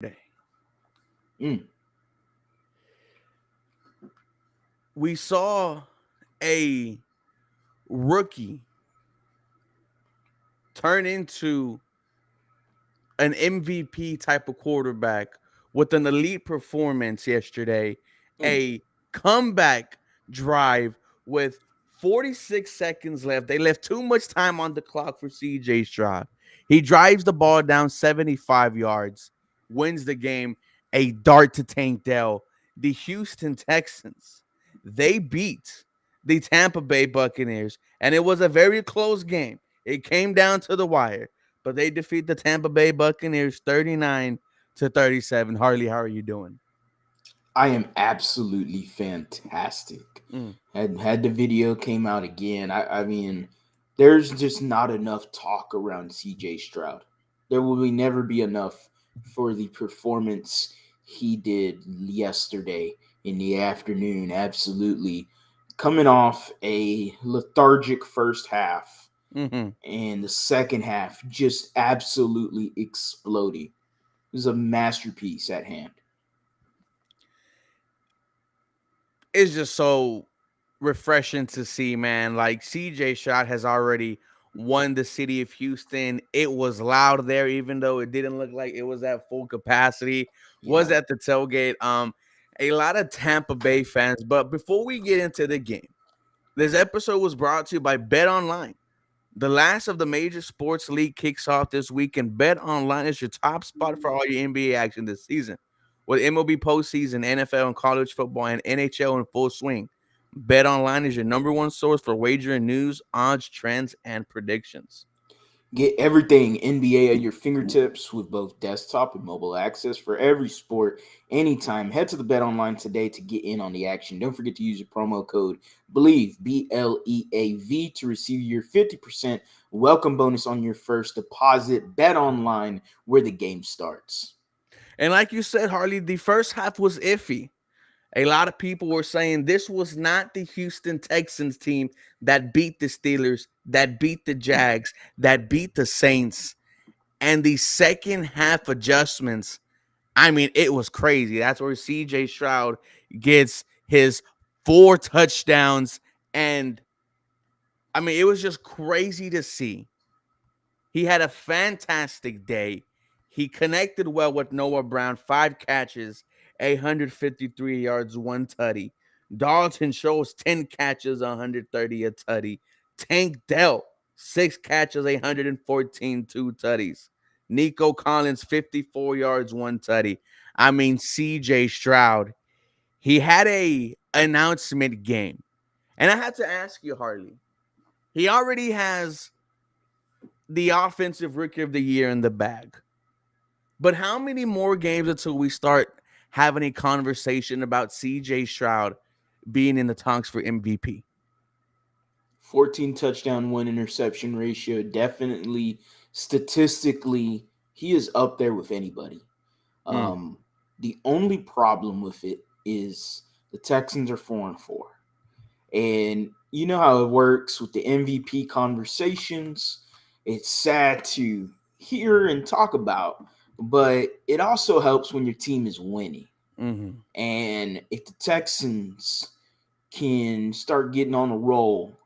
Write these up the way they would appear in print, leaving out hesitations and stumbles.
Day. Mm. We saw a rookie turn into an MVP type of quarterback with an elite performance yesterday, Mm. a comeback drive with 46 seconds left. They left too much time on the clock for CJ Stroud. He drives the ball down 75 yards, wins the game, a dart to Tank Dell. The Houston Texans, they beat the Tampa Bay Buccaneers, and it was a very close game. It came down to the wire, but they defeat the Tampa Bay Buccaneers 39-37. Harley, how are you doing? I am absolutely fantastic. Mm. Had the video came out again. I mean, there's just not enough talk around CJ Stroud. There will never be enough for the performance he did yesterday in the afternoon. Absolutely. Coming off a lethargic first half Mm-hmm. and the second half just absolutely exploding. It was a masterpiece at hand. It's just so refreshing to see, man. Like CJ Shot has already won the city of Houston. It was loud there, even though it didn't look like it was at full capacity. Was Yeah. at the tailgate. A lot of Tampa Bay fans. But before we get into the game, this episode was brought to you by Bet Online. The last of the major sports league kicks off this week, and Bet Online is your top spot for all your NBA action this season. With MLB postseason, NFL and college football, and NHL in full swing, Bet Online is your number one source for wagering news, odds, trends, and predictions. Get everything NBA at your fingertips with both desktop and mobile access for every sport anytime. Head to the Bet Online today to get in on the action. Don't forget to use your promo code BLEAV, BLEAV, to receive your 50% welcome bonus on your first deposit. Bet Online, where the game starts. And like you said, Harley, the first half was iffy. A lot of people were saying this was not the Houston Texans team that beat the Steelers, that beat the Jags, that beat the Saints. And the second half adjustments, I mean, it was crazy. That's where CJ Stroud gets his 4 touchdowns. And I mean, it was just crazy to see. He had a fantastic day. He connected well with Noah Brown, 5 catches, 853 yards, 1 tutty. Dalton shows 10 catches, 130 a tutty. Tank Dell, 6 catches, 814, 2 tutties. Nico Collins, 54 yards, 1 tutty. I mean, CJ Stroud, he had a announcement game. And I had to ask you, Harley, he already has the offensive rookie of the year in the bag. But how many more games until we start having a conversation about CJ Stroud being in the talks for MVP? 14 touchdown, one interception ratio. Definitely, statistically, he is up there with anybody. Mm, Um, the only problem with it is the Texans are 4-4. And you know how it works with the MVP conversations. It's sad to hear and talk about, but it also helps when your team is winning. mm-hmm, And if the Texans can start getting on a roll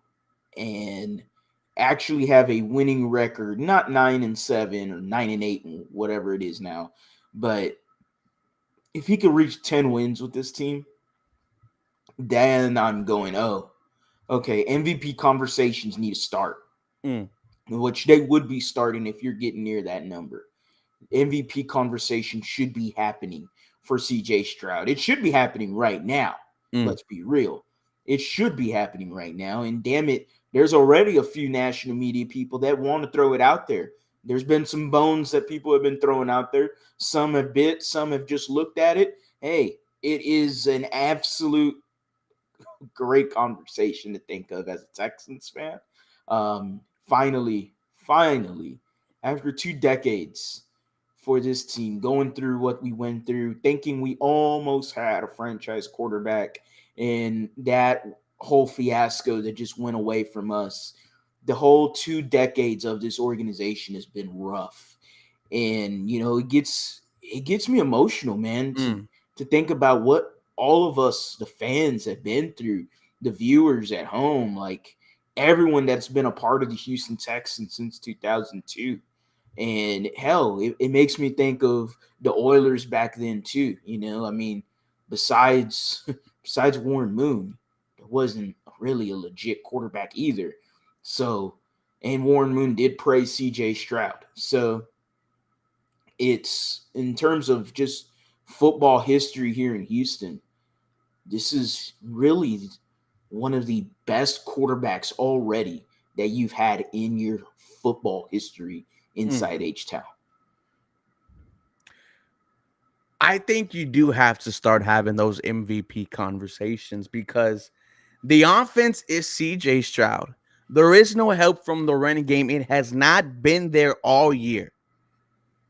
and actually have a winning record, not 9-7 or 9-8 and whatever it is now, but if he could reach 10 wins with this team, then I'm going, oh, okay, MVP conversations need to start, mm. which they would be starting if you're getting near that number. MVP conversation should be happening for CJ Stroud. It should be happening right now. Mm. Let's be real. It should be happening right now. And damn it, there's already a few national media people that want to throw it out there. There's been some bones that people have been throwing out there. Some have bit, some have just looked at it. Hey, it is an absolute great conversation to think of as a Texans fan. Finally, after 2 decades for this team, going through what we went through, thinking we almost had a franchise quarterback, and that whole fiasco that just went away from us. The whole 2 decades of this organization has been rough, and it gets me emotional, man, Mm, to think about what all of us, the fans, have been through, the viewers at home, like everyone that's been a part of the Houston Texans since 2002. And hell, it makes me think of the Oilers back then too. I mean, besides besides Warren Moon, there wasn't really a legit quarterback either. So, and Warren Moon did praise CJ Stroud. So it's in terms of just football history here in Houston, this is really one of the best quarterbacks already that you've had in your football history mm. inside H Town. I think you do have to start having those MVP conversations because the offense is CJ Stroud. There is no help from the running game. It has not been there all year.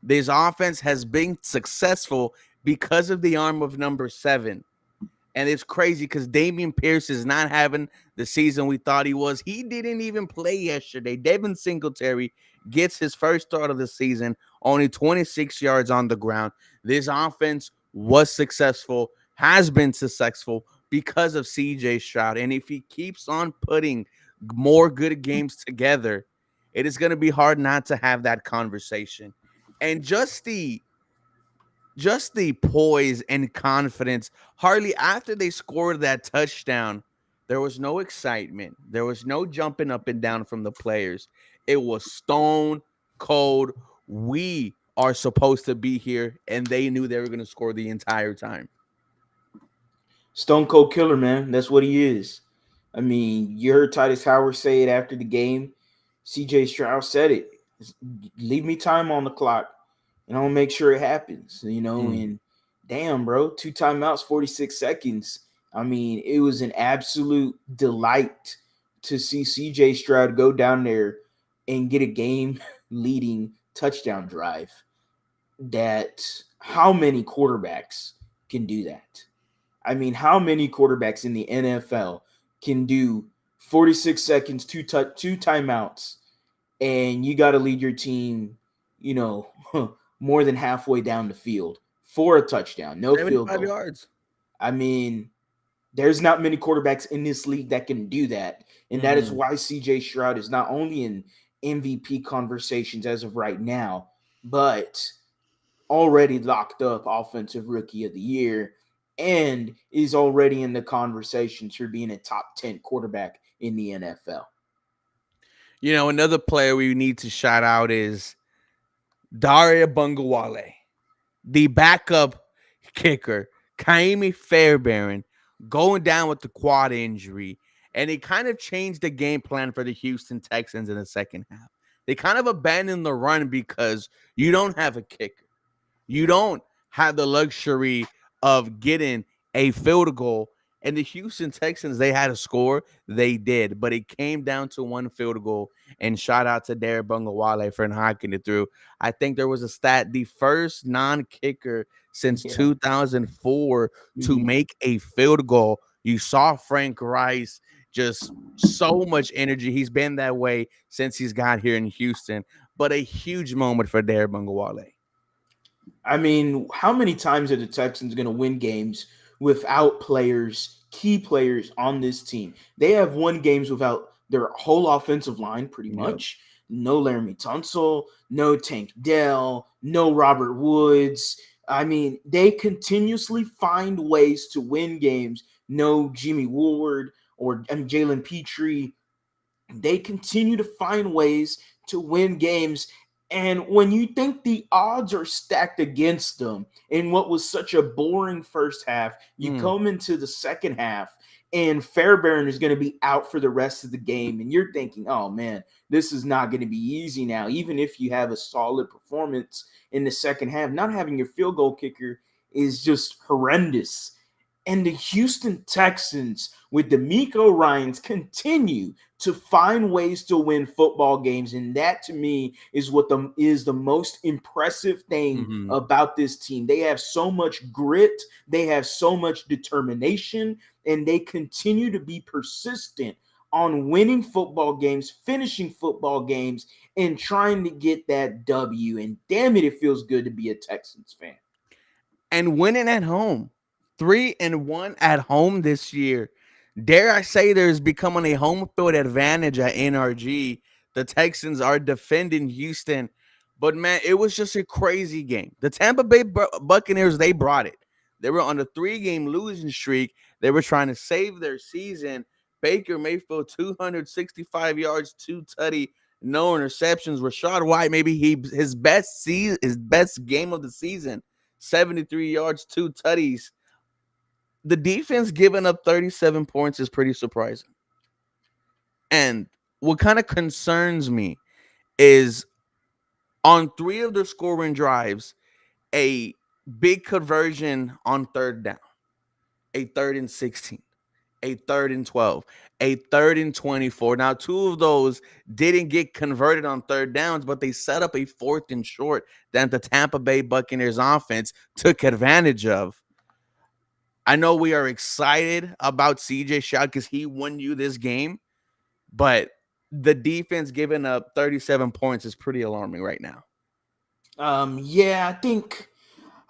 This offense has been successful because of the arm of number 7. And it's crazy because Damian Pierce is not having the season we thought he was. He didn't even play yesterday. Devin Singletary gets his first start of the season, only 26 yards on the ground. This offense was successful, has been successful because of CJ Stroud. And if he keeps on putting more good games together, it is going to be hard not to have that conversation. And just the poise and confidence. Hardly after they scored that touchdown, there was no excitement. There was no jumping up and down from the players. It was stone cold. We are supposed to be here, and they knew they were going to score the entire time. Stone Cold Killer, man. That's what he is. I mean, you heard Titus Howard say it after the game. CJ Stroud said it. Leave me time on the clock, and I'll make sure it happens. Mm. And damn, bro, 2 timeouts, 46 seconds. I mean, it was an absolute delight to see CJ Stroud go down there and get a game leading touchdown drive. That how many quarterbacks can do that? I mean, how many quarterbacks in the NFL can do 46 seconds, two timeouts, and you got to lead your team, you know, more than halfway down the field for a touchdown, no field 75 goal. yards. I mean, there's not many quarterbacks in this league that can do that. And that is Mm-mm. why CJ Stroud is not only in MVP conversations as of right now, but already locked up offensive rookie of the year and is already in the conversations for being a top 10 quarterback in the NFL. Another player we need to shout out is Daria Bungawale, the backup kicker, Kaimi Fairbairn, going down with the quad injury. And it kind of changed the game plan for the Houston Texans in the second half. They kind of abandoned the run because you don't have a kicker. You don't have the luxury of getting a field goal. And the Houston Texans, they had a score. They did. But it came down to one field goal. And shout out to Derek Bungawale for knocking it through. I think there was a stat, the first non-kicker since Yeah. 2004 to Mhm. make a field goal. You saw Frank Rice, just so much energy. He's been that way since he's got here in Houston. But a huge moment for Derek Bungawale. I mean, how many times are the Texans going to win games without players, key players on this team? They have won games without their whole offensive line, pretty Yep. much. No Laramie Tunsil, no Tank Dell, no Robert Woods. I mean, they continuously find ways to win games. No Jimmy Woolward or Jalen Petrie. They continue to find ways to win games. And when you think the odds are stacked against them in what was such a boring first half, you Mm. come into the second half and Fairbairn is going to be out for the rest of the game. And you're thinking, oh man, this is not going to be easy now. Even if you have a solid performance in the second half, not having your field goal kicker is just horrendous. And the Houston Texans with D'Amico Ryans continue to find ways to win football games, and that to me is what is the most impressive thing Mhm. about this team. They have so much grit, they have so much determination, and they continue to be persistent on winning football games, finishing football games, and trying to get that W. And damn it, it feels good to be a Texans fan. and winning at home. 3-1 at home this year. Dare I say there's becoming a home field advantage at NRG. The Texans are defending Houston. But man, it was just a crazy game. The Tampa Bay Buccaneers, they brought it. They were on a 3-game losing streak. They were trying to save their season. Baker Mayfield, 265 yards, 2 tutty, no interceptions. Rashad White, maybe his best game of the season, 73 yards, 2 tutties. The defense giving up 37 points is pretty surprising. And what kind of concerns me is on 3 of their scoring drives, a big conversion on third down, a 3rd and 16, a 3rd and 12, a 3rd and 24. Now, 2 of those didn't get converted on third downs, but they set up a 4th and short that the Tampa Bay Buccaneers offense took advantage of. I know we are excited about CJ Stroud because he won you this game, but the defense giving up 37 points is pretty alarming right now. Yeah, I think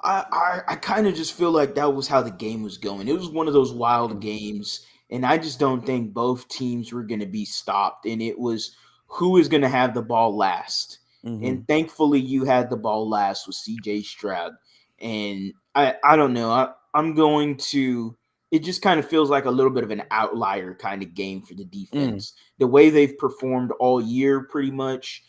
I kind of just feel like that was how the game was going. It was one of those wild games, and I just don't think both teams were going to be stopped. And it was who is going to have the ball last. Mm-hmm. And thankfully, you had the ball last with C.J. Stroud. And I don't know. I'm going to. It just kind of feels like a little bit of an outlier kind of game for the Mm. defense. The way they've performed all year, pretty much,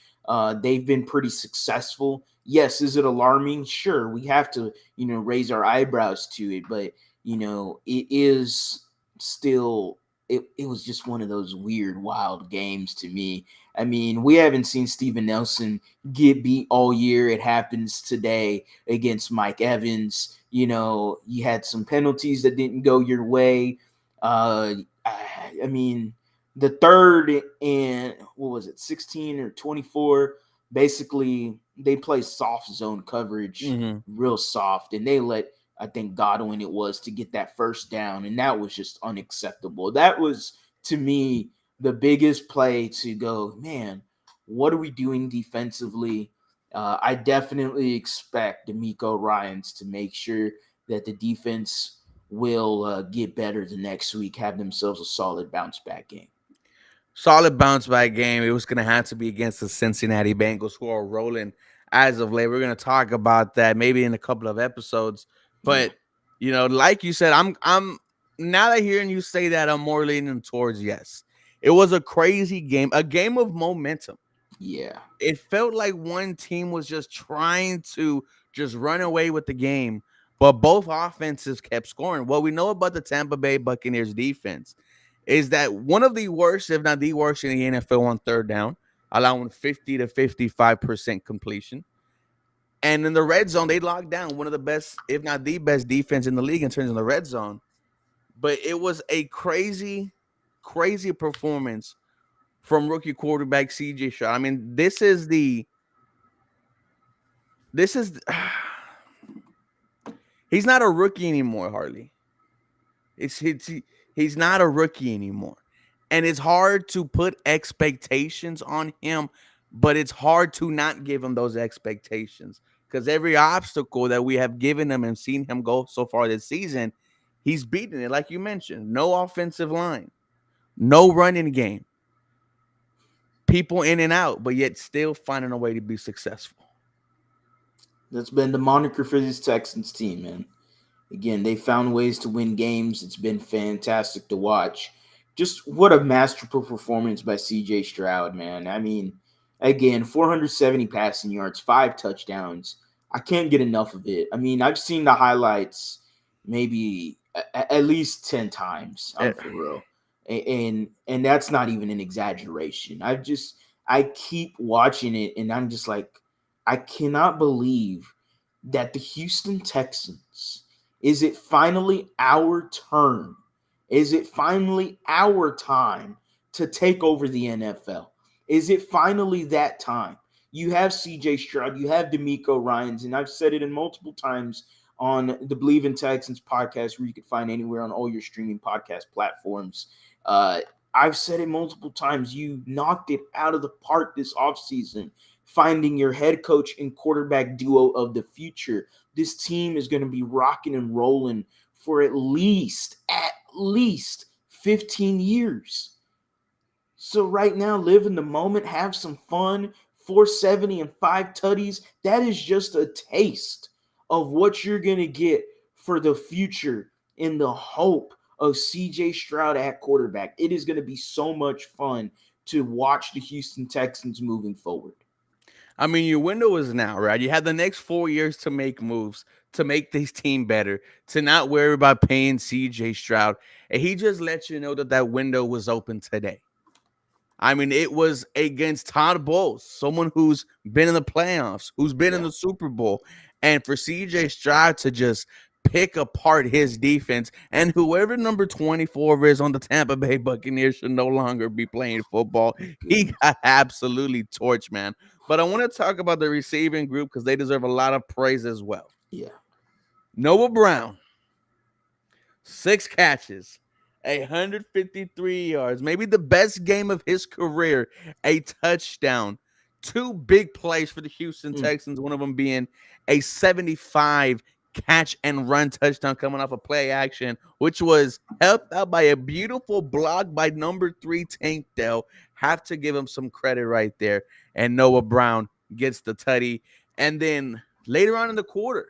they've been pretty successful. Yes, is it alarming? Sure, we have to, raise our eyebrows to it, but it is still it was just one of those weird, wild games to me. I mean, we haven't seen Steven Nelson get beat all year. It happens today against Mike Evans. You had some penalties that didn't go your way. I mean, the third and what was it, 16 or 24? Basically, they play soft zone coverage, Mm-hmm. real soft, and they let, I think, Godwin it was, to get that first down, and that was just unacceptable. That was, to me, the biggest play to go, man, what are we doing defensively? I definitely expect D'Amico Ryans to make sure that the defense will get better the next week, have themselves a solid bounce back game. Solid bounce back game. It was going to have to be against the Cincinnati Bengals, who are rolling as of late. We're going to talk about that maybe in a couple of episodes. Yeah, But like you said, I'm now that hearing you say that, I'm more leaning towards yes. It was a crazy game, a game of momentum. yeah. It felt like one team was just trying to just run away with the game, but both offenses kept scoring. What we know about the Tampa Bay Buccaneers defense is that one of the worst, if not the worst, in the NFL on third down, allowing 50 to 55% completion. And in the red zone, they locked down one of the best, if not the best defense in the league in terms of the red zone. But it was a crazy, crazy performance from rookie quarterback CJ Stroud. I mean, this is he's not a rookie anymore, Harley. He's not a rookie anymore. And it's hard to put expectations on him, but it's hard to not give him those expectations because every obstacle that we have given him and seen him go so far this season, he's beaten it. Like you mentioned, no offensive line, no running game, people in and out, but yet still finding a way to be successful. That's been the moniker for this Texans team, man. Again, they found ways to win games. It's been fantastic to watch. Just what a masterful performance by CJ Stroud, man. I mean, again, 470 passing yards, 5 touchdowns. I can't get enough of it. I mean, I've seen the highlights maybe at least 10 times. Eh, I'm for real. And that's not even an exaggeration. I keep watching it and I'm just like, I cannot believe that the Houston Texans, is it finally our turn? Is it finally our time to take over the NFL? Is it finally that time? You have CJ Stroud, you have D'Amico Ryans, and I've said it in multiple times on the Believe in Texans podcast, where you can find anywhere on all your streaming podcast platforms. Uh, I've said it multiple times. You knocked it out of the park this offseason. finding your head coach and quarterback duo of the future. This team is going to be rocking and rolling for at least 15 years. So right now, live in the moment, have some fun. 470 and 5 tutties. That is just a taste of what you're gonna get for the future in the hope of CJ Stroud at quarterback. It is gonna be so much fun to watch the Houston Texans moving forward. I mean, your window is now, right? You have the next 4 years to make moves, to make this team better, to not worry about paying CJ Stroud. And he just let you know that that window was open today. I mean, it was against Todd Bowles, someone who's been in the playoffs, who's been in Yeah, the Super Bowl. And for CJ Stroud to just pick apart his defense, and whoever number 24 is on the Tampa Bay Buccaneers should no longer be playing football. He goodness. got absolutely torched, man. But I want to talk about the receiving group because they deserve a lot of praise as well. Yeah. Noah Brown, 6 catches, 153 yards, maybe the best game of his career, a touchdown, two big plays for the Houston Mm, Texans, one of them being a 75 catch and run touchdown coming off a play action, which was helped out by a beautiful block by number 3 Tank Dell. Have to give him some credit right there. And Noah Brown gets the tutty. And then later on in the quarter,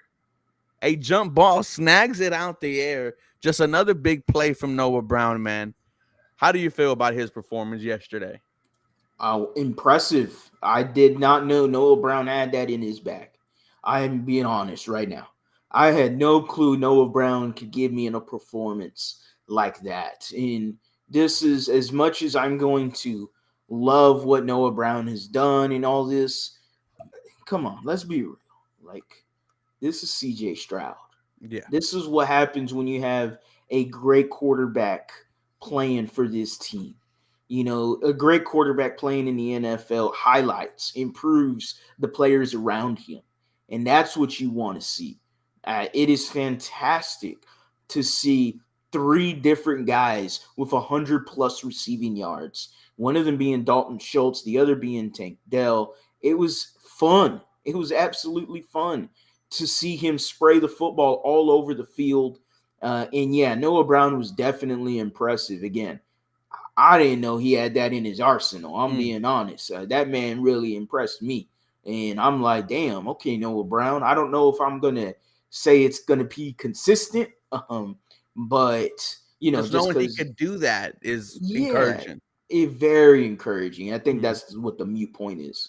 a jump ball snags it out the air. Just another big play from Noah Brown, man. How do you feel about his performance yesterday? Impressive. I did not know Noah Brown had that in his bag. I am being honest right now. I had no clue Noah Brown could give me in a performance like that. And this is as much as I'm going to love what Noah Brown has done and all this. Come on, let's be real. Like, this is CJ Stroud. Yeah. This is what happens when you have a great quarterback playing for this team. You know, a great quarterback playing in the NFL highlights, improves the players around him. And that's what you want to see. It is fantastic to see three different guys with 100 plus receiving yards. One of them being Dalton Schultz, the other being Tank Dell. It was fun. It was absolutely fun to see him spray the football all over the field. And yeah, Noah Brown was definitely impressive. Again, I didn't know he had that in his arsenal. I'm Mm. being honest. That man really impressed me. And I'm like, damn, okay, Noah Brown. I don't know if I'm going to say it's going to be consistent, but, Just just knowing he because, could do that is yeah, encouraging. it very encouraging. I think Mm. that's what the mute point is.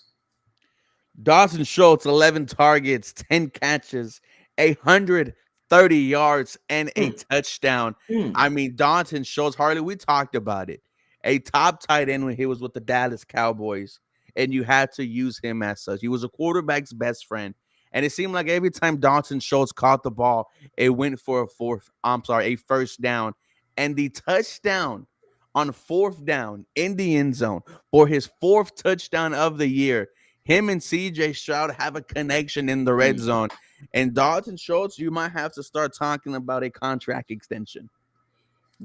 Dawson Schultz, 11 targets, 10 catches, 130 yards, and a Mm, touchdown. mm, I mean, Dawson Schultz, Harley, we talked about it. A top tight end when he was with the Dallas Cowboys, and you had to use him as such. He was a quarterback's best friend. And it seemed like every time Dawson Schultz caught the ball, it went for a first down. And the touchdown on fourth down in the end zone for his fourth touchdown of the year, him and CJ Stroud have a connection in the red mm. zone. And Dalton Schultz, you might have to start talking about a contract extension.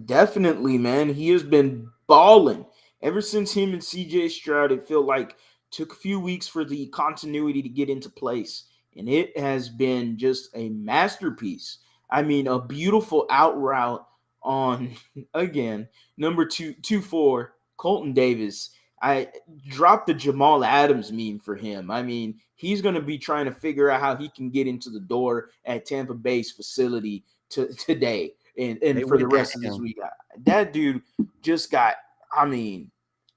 Definitely, man. He has been balling ever since him and CJ Stroud. It felt like took a few weeks for the continuity to get into place, and it has been just a masterpiece. I mean, a beautiful out route on again number 224 Colton Davis. I dropped the Jamal Adams meme for him. I mean, he's going to be trying to figure out how he can get into the door at Tampa Bay's facility today and They for the went rest of this down. week. That dude just got, I mean,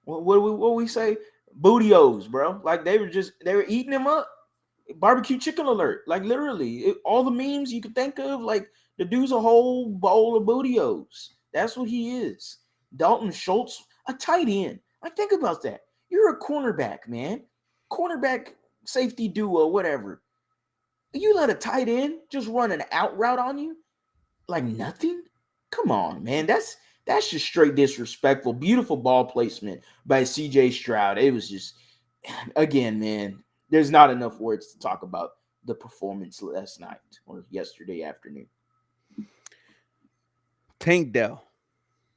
what we say? Bootios, bro. Like they were eating him up. Barbecue chicken alert. Like literally, all the memes you could think of. Like the dude's a whole bowl of bootios. That's what he is. Dalton Schultz, a tight end. Like think about that. You're a cornerback, man. Cornerback safety duo, whatever. You let a tight end just run an out route on you like nothing? Come on, man. That's just straight disrespectful. Beautiful ball placement by CJ Stroud. It was just again, man, there's not enough words to talk about the performance last night or yesterday afternoon. Tank Dell,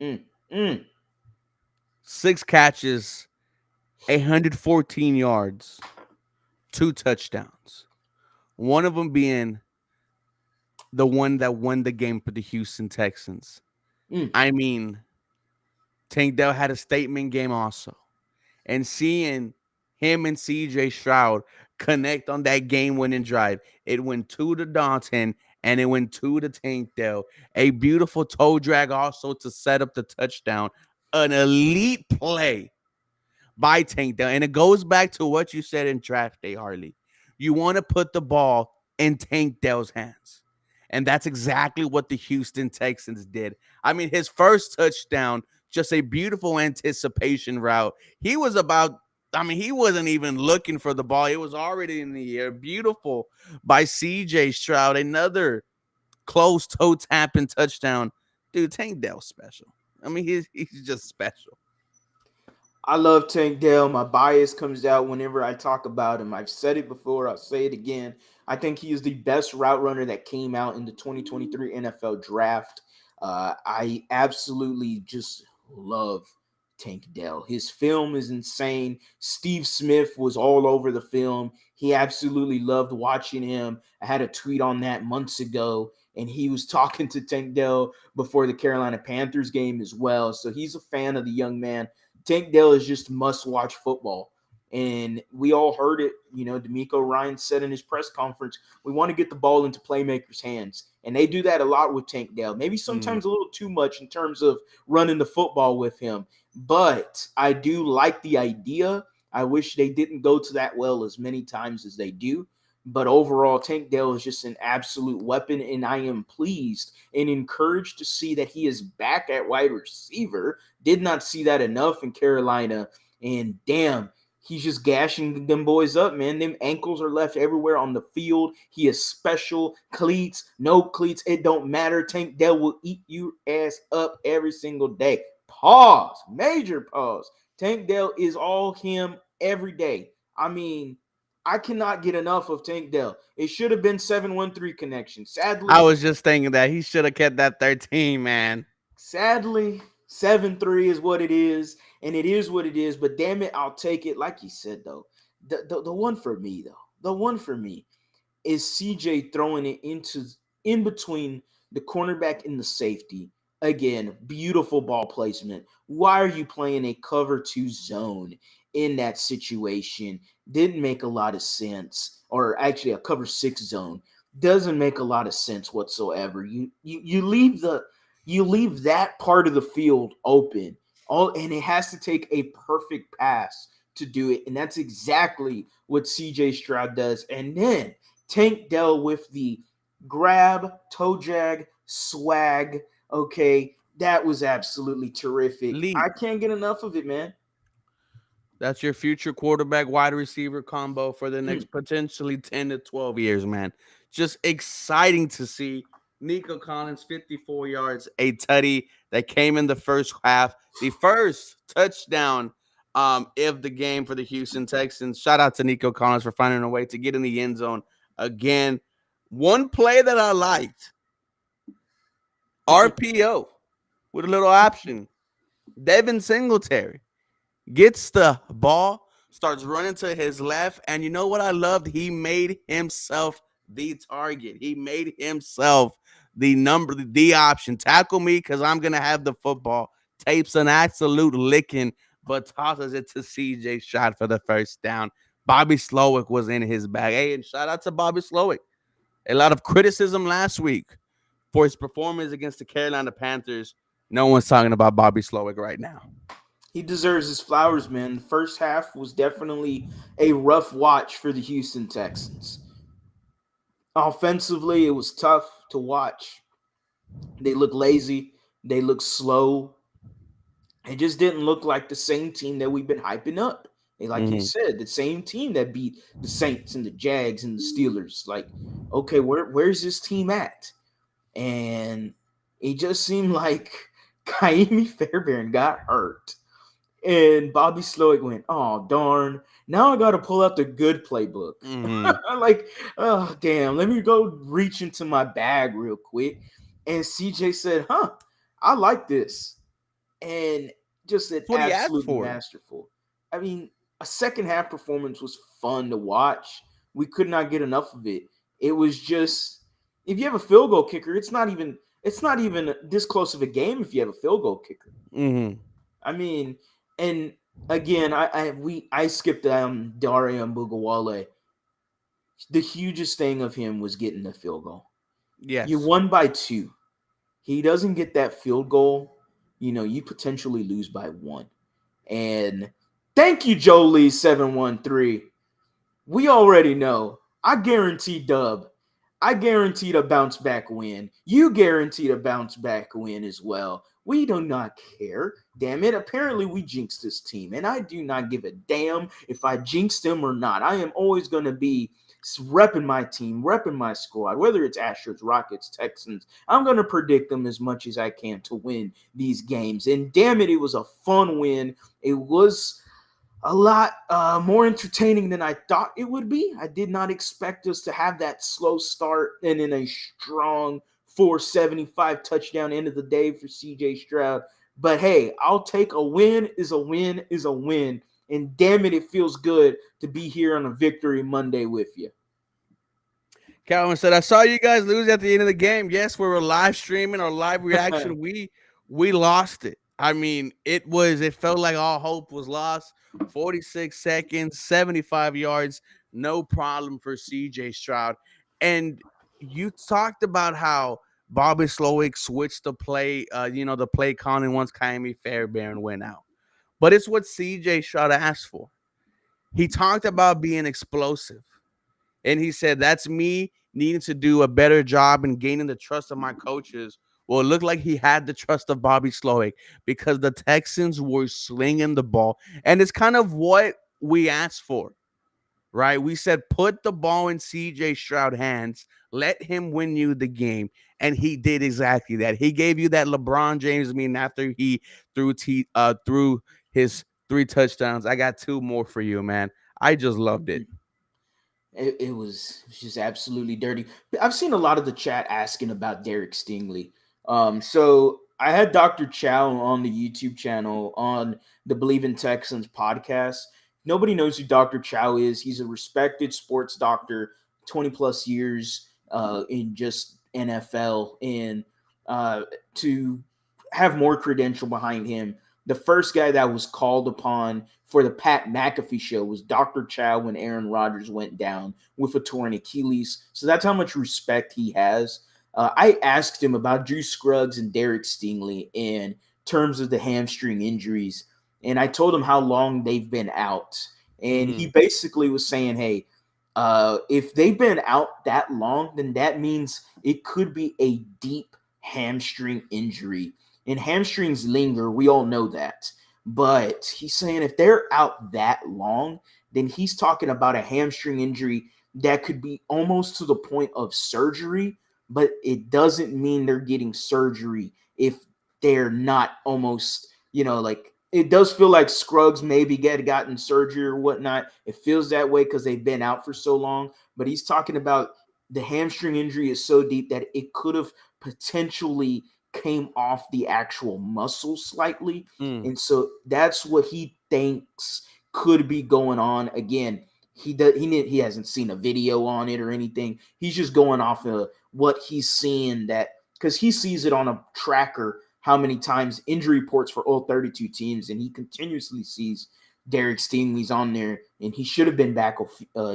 Mm, mm, 6 catches, 114 yards. 2 touchdowns. One of them being the one that won the game for the Houston Texans. Mm. I mean, Tank Dell had a statement game also. And seeing him and CJ Stroud connect on that game winning drive, it went 2 to Dalton and it went 2 to Dell. A beautiful toe drag also to set up the touchdown. An elite play by Tank Dell. And it goes back to what you said in draft day, Harley. You want to put the ball in Tank Dell's hands. And that's exactly what the Houston Texans did. I mean, his first touchdown, just a beautiful anticipation route. He was about, I mean, he wasn't even looking for the ball. It was already in the air. Beautiful by CJ Stroud. Another close toe tapping touchdown. Dude, Tank Dell's special. I mean, he's just special. I love Tank Dell. My bias comes out whenever I talk about him. I've said it before, I'll say it again. I think he is the best route runner that came out in the 2023 NFL draft. I absolutely just love Tank Dell. His film is insane. Steve Smith was all over the film. He absolutely loved watching him. I had a tweet on that months ago, and he was talking to Tank Dell before the Carolina Panthers game as well. So he's a fan of the young man. Tank Dell is just must-watch football. And we all heard it, D'Amico Ryan said in his press conference, we want to get the ball into playmakers' hands. And they do that a lot with Tank Dell. Maybe Mm. sometimes a little too much in terms of running the football with him. But I do like the idea. I wish they didn't go to that well as many times as they do. But overall, Tank Dell is just an absolute weapon, and I am pleased and encouraged to see that he is back at wide receiver. Did not see that enough in Carolina, and damn, he's just gashing them boys up, man. Them ankles are left everywhere on the field. He is special. Cleats, no cleats, it don't matter. Tank Dell will eat you ass up every single day. Pause. Major pause. Tank Dell is all him every day. I mean, I cannot get enough of Tank Dell. It should have been 713 connection. I Sadly, was just thinking that he should have kept that 13, man. sadly, 7-3 is what it is, and it is what it is. But damn it, I'll take it. Like you said, though, the one for me, the one for me is CJ throwing it in between the cornerback and the safety. Again, beautiful ball placement. Why are you playing a cover 2 zone in that situation? Didn't make a lot of sense. Or actually a cover 6 zone. Doesn't make a lot of sense whatsoever. You leave that part of the field open. And it has to take a perfect pass to do it. And that's exactly what CJ Stroud does. And then Tank Dell with the grab, toe jag, swag. Okay, that was absolutely terrific. I Elite. can't get enough of it, man. That's your future quarterback wide receiver combo for the Mm. next potentially 10 to 12 years, man. Just exciting to see. Nico Collins, 54 yards, a tutty that came in the first half. The first touchdown of the game for the Houston Texans. Shout out to Nico Collins for finding a way to get in the end zone again. One play that I liked, RPO with a little option. Devin Singletary gets the ball, starts running to his left, and you know what I loved? He made himself the target. He made himself the option. Tackle me because I'm gonna have the football. Tapes an absolute licking, but tosses it to CJ Stroud for the first down. Bobby Slowick was in his bag. Hey, and shout out to Bobby Slowick. A lot of criticism last week for his performance against the Carolina Panthers. No one's talking about Bobby Slowick right now. He deserves his flowers, man. The first half was definitely a rough watch for the Houston Texans. Offensively, it was tough to watch. They look lazy. They look slow. It just didn't look like the same team that we've been hyping up. And like you Mm-hmm. said, the same team that beat the Saints and the Jags and the Steelers. Like, okay, where's this team at? And it just seemed like Kaimi Fairbairn got hurt. And Bobby Slowick went, oh, darn. Now I got to pull out the good playbook. Mm-hmm. Like, oh, damn. Let me go reach into my bag real quick. And CJ said, I like this. And just an That's what he asked absolutely for. masterful. I mean, a second half performance was fun to watch. We could not get enough of it. It was just, if you have a field goal kicker, it's not even this close of a game if you have a field goal kicker. Mm-hmm. I mean, and again, I skipped Daria Mbugawale. The hugest thing of him was getting the field goal. You Yes. won by 2. He doesn't get that field goal, you potentially lose by 1. And thank you, Jolie 713. We already know. I guarantee dub. I guaranteed a bounce back win. You guaranteed a bounce back win as well. We do not care. Damn it. Apparently, we jinxed this team. And I do not give a damn if I jinxed them or not. I am always going to be repping my team, repping my squad, whether it's Astros, Rockets, Texans. I'm going to predict them as much as I can to win these games. And damn it, it was a fun win. It was a lot more entertaining than I thought it would be. I did not expect us to have that slow start and then a strong 475 touchdown end of the day for CJ Stroud. But hey, I'll take a win is a win is a win. And damn it, it feels good to be here on a Victory Monday with you. Calvin said, "I saw you guys lose at the end of the game. Yes, we were live streaming our live reaction. We lost it. I mean, it felt like all hope was lost. 46 seconds, 75 yards, no problem for CJ Stroud. And you talked about how Bobby Slowick switched the play, the play calling once Kaimi Fairbairn went out. But it's what CJ Stroud asked for. He talked about being explosive. And he said, that's me needing to do a better job and gaining the trust of my coaches. Well, it looked like he had the trust of Bobby Slowick because the Texans were slinging the ball. And it's kind of what we asked for, right? We said, put the ball in CJ Stroud hands, let him win you the game. And he did exactly that. He gave you that LeBron James mean after he threw his 3 touchdowns. I got 2 more for you, man. I just loved it. It was just absolutely dirty. I've seen a lot of the chat asking about Derek Stingley. So I had Dr. Chow on the YouTube channel on the Believe in Texans podcast. Nobody knows who Dr. Chow is. He's a respected sports doctor, 20 plus years in just NFL, and to have more credential behind him. The first guy that was called upon for the Pat McAfee show was Dr. Chow when Aaron Rodgers went down with a torn Achilles. So that's how much respect he has. I asked him about Drew Scruggs and Derek Stingley in terms of the hamstring injuries, and I told him how long they've been out. And he Mm-hmm. basically was saying, hey, if they've been out that long, then that means it could be a deep hamstring injury. And hamstrings linger. We all know that. But he's saying if they're out that long, then he's talking about a hamstring injury that could be almost to the point of surgery, but it doesn't mean they're getting surgery if they're not almost, like it does feel like Scruggs maybe gotten surgery or whatnot. It feels that way because they've been out for so long. But he's talking about the hamstring injury is so deep that it could have potentially came off the actual muscle slightly. Mm. And so that's what he thinks could be going on. Again, he hasn't seen a video on it or anything. He's just going off of what he's seeing, that because he sees it on a tracker how many times injury reports for all 32 teams, and he continuously sees Derek Stingley's on there, and he should have been back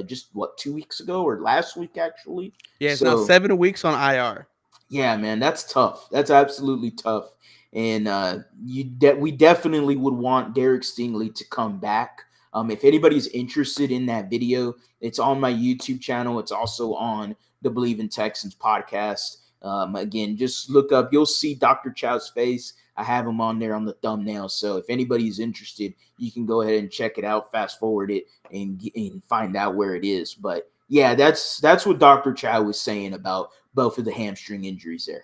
just 2 weeks ago or last week actually. Yeah, it's now So 7 weeks on IR. yeah, man, that's tough. That's absolutely tough. And we definitely would want Derek Stingley to come back. If anybody's interested in that video, it's on my YouTube channel. It's also on the Believe in Texans podcast. Again, just look up. You'll see Dr. Chow's face. I have him on there on the thumbnail. So if anybody's interested, you can go ahead and check it out, fast forward it, and find out where it is. But yeah, that's what Dr. Chow was saying about both of the hamstring injuries there.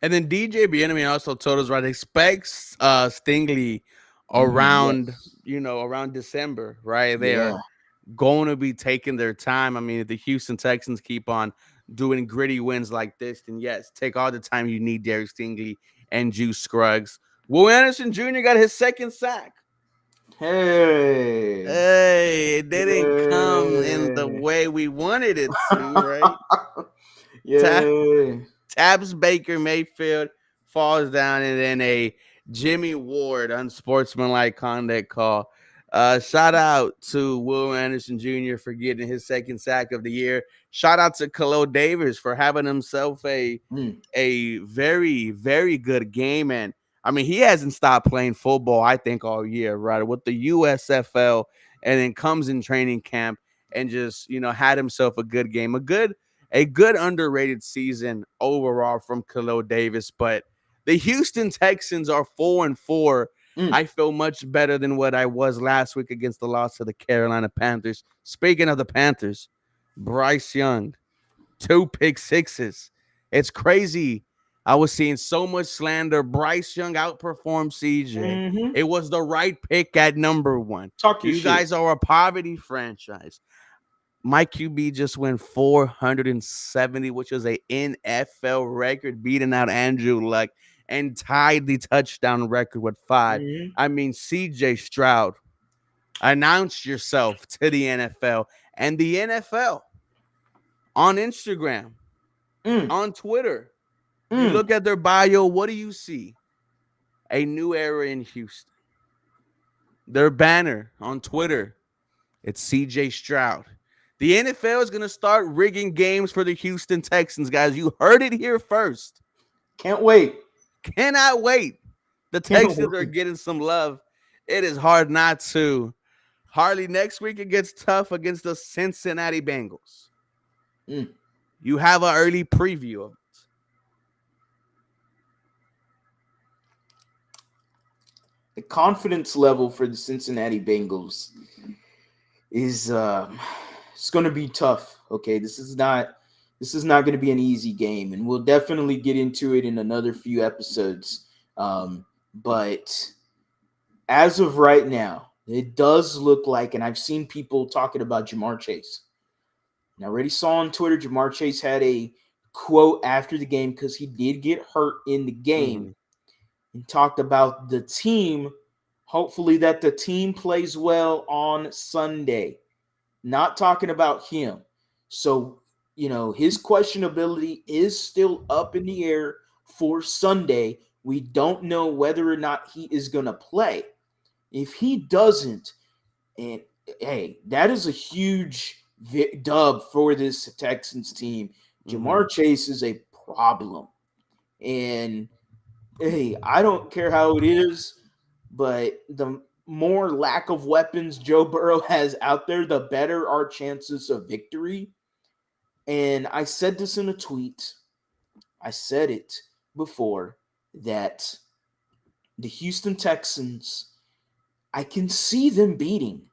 And then DJ Bienemy also told us, right, expects Stingley around, Yes. around December, right? They are Yeah. going to be taking their time. I mean, if the Houston Texans keep on doing gritty wins like this, then yes, take all the time you need, Derek Stingley and Juice Scruggs. Will Anderson Jr. got his second sack. Hey. Hey, it didn't come in the Hey. way we wanted it to, right? Ta- Yeah. Tabs Baker Mayfield falls down, and then a Jimmy Ward unsportsmanlike conduct call. Shout out to Will Anderson Jr. for getting his second sack of the year. Shout out to Khalil Davis for having himself Mm, a very, very good game. And I mean, he hasn't stopped playing football, I think, all year, right? With the USFL, and then comes in training camp and just, had himself a good game. A good underrated season overall from Khalil Davis. But the Houston Texans are 4-4. mm. I feel much better than what I was last week against the loss to the Carolina Panthers. Speaking of the Panthers, Bryce Young, 2 pick sixes. It's crazy. I was seeing so much slander. Bryce Young outperformed CJ. Mm-hmm. It was the right pick at number one. Talk your You shit. guys are a poverty franchise. My QB just went 470, which is a NFL record, beating out Andrew Luck and tied the touchdown record with 5. Mm-hmm. I mean, CJ Stroud, announce yourself to the NFL, and the NFL on Instagram, Mm, on Twitter. You mm. look at their bio, what do you see? A new era in Houston. Their banner on Twitter, it's CJ Stroud. The NFL is going to start rigging games for the Houston Texans, guys. You heard it here first. Can't wait. Cannot wait. The Can't Texans are wait. getting some love. It is hard not to. Harley, next week it gets tough against the Cincinnati Bengals. Mm. You have an early preview of it. The confidence level for the Cincinnati Bengals is it's going to be tough. Okay, this is not going to be an easy game, and we'll definitely get into it in another few episodes. But as of right now, it does look like, and I've seen people talking about Jamar Chase. And I already saw on Twitter Jamar Chase had a quote after the game because he did get hurt in the game Mhm. and talked about the team. Hopefully, that the team plays well on Sunday. Not talking about him. So, his questionability is still up in the air for Sunday. We don't know whether or not he is going to play. If he doesn't, and hey, that is a huge dub for this Texans team. Mhm. Jamar Chase is a problem. And hey, I don't care how it is, but the more lack of weapons Joe Burrow has out there, the better our chances of victory. And I said this in a tweet. I said it before that the Houston Texans, I can see them beating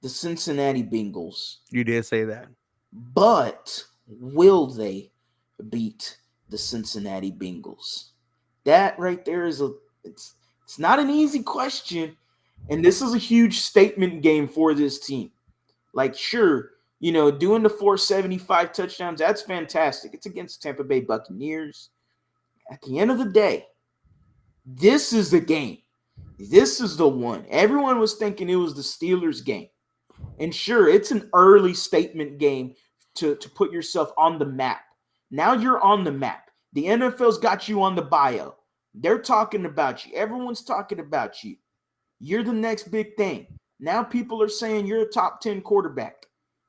the Cincinnati Bengals, You did say that. but will they beat the Cincinnati Bengals? That right there is it's not an easy question, and this is a huge statement game for this team. Like, sure, doing the 475 touchdowns, that's fantastic. It's against Tampa Bay Buccaneers. At the end of the day, this is the game. This is the one. Everyone was thinking it was the Steelers game. And sure, it's an early statement game to put yourself on the map. Now you're on the map. The NFL's got you on the bio. They're talking about you. Everyone's talking about you. You're the next big thing. Now people are saying you're a top 10 quarterback.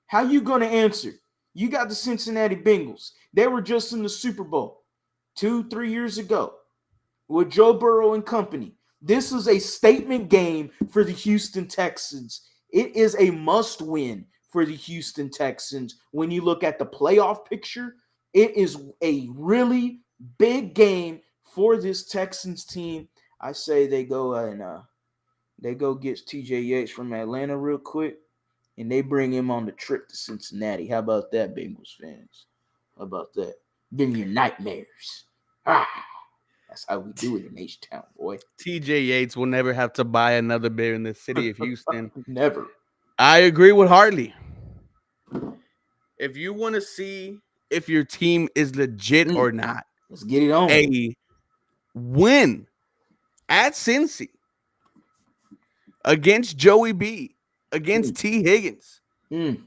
How you going to answer? You got the Cincinnati Bengals. They were just in the Super Bowl 2-3 years ago with Joe Burrow and company. This is a statement game for the Houston Texans. It is a must win for the Houston Texans. When you look at the playoff picture, it is a really big game for this Texans team. I say they go and they go get TJ Yates from Atlanta real quick, and they bring him on the trip to Cincinnati. How about that, Bengals fans? How about that? Bring your nightmares. Ah, that's how we do it in H-Town, boy. TJ Yates will never have to buy another beer in the city of Houston. Never. I agree with Harley. If you want to see if your team is legit Mm, or not, let's get it on. a win at Cincy against Joey B, against Mm, T. Higgins. mm.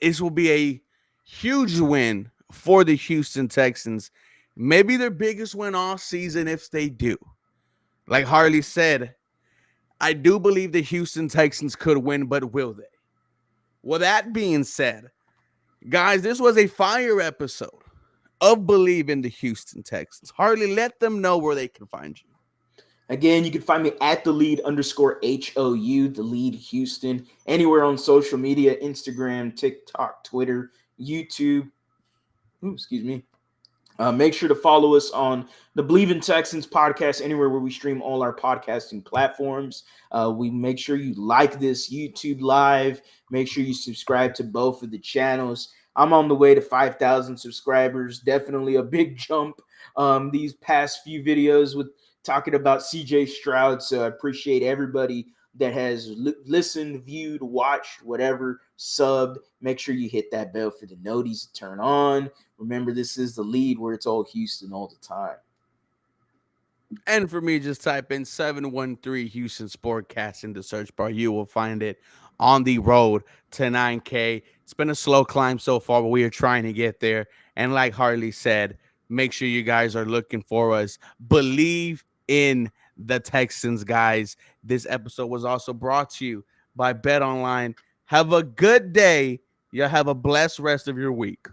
This will be a huge win for the Houston Texans. Maybe their biggest win all season if they do. Like Harley said, I do believe the Houston Texans could win, but will they? Well, that being said, guys, this was a fire episode of Believe in the Houston Texans. Harley, let them know where they can find you. Again, you can find me at the lead underscore HOU, the lead Houston, anywhere on social media, Instagram, TikTok, Twitter, YouTube. Ooh, excuse me. Make sure to follow us on the Believe in Texans podcast, anywhere where we stream all our podcasting platforms. We make sure you like this YouTube live. Make sure you subscribe to both of the channels. I'm on the way to 5,000 subscribers. Definitely a big jump these past few videos with talking about CJ Stroud. So I appreciate everybody that has listened, viewed, watched, whatever, subbed. Make sure you hit that bell for the noties to turn on. Remember, this is the lead where it's all Houston all the time. And for me, just type in 713 Houston Sportcast in the search bar. You will find it on the road to 9K. It's been a slow climb so far, but we are trying to get there. And like Harley said, make sure you guys are looking for us. Believe in the Texans, guys. This episode was also brought to you by Bet Online. Have a good day. Y'all have a blessed rest of your week.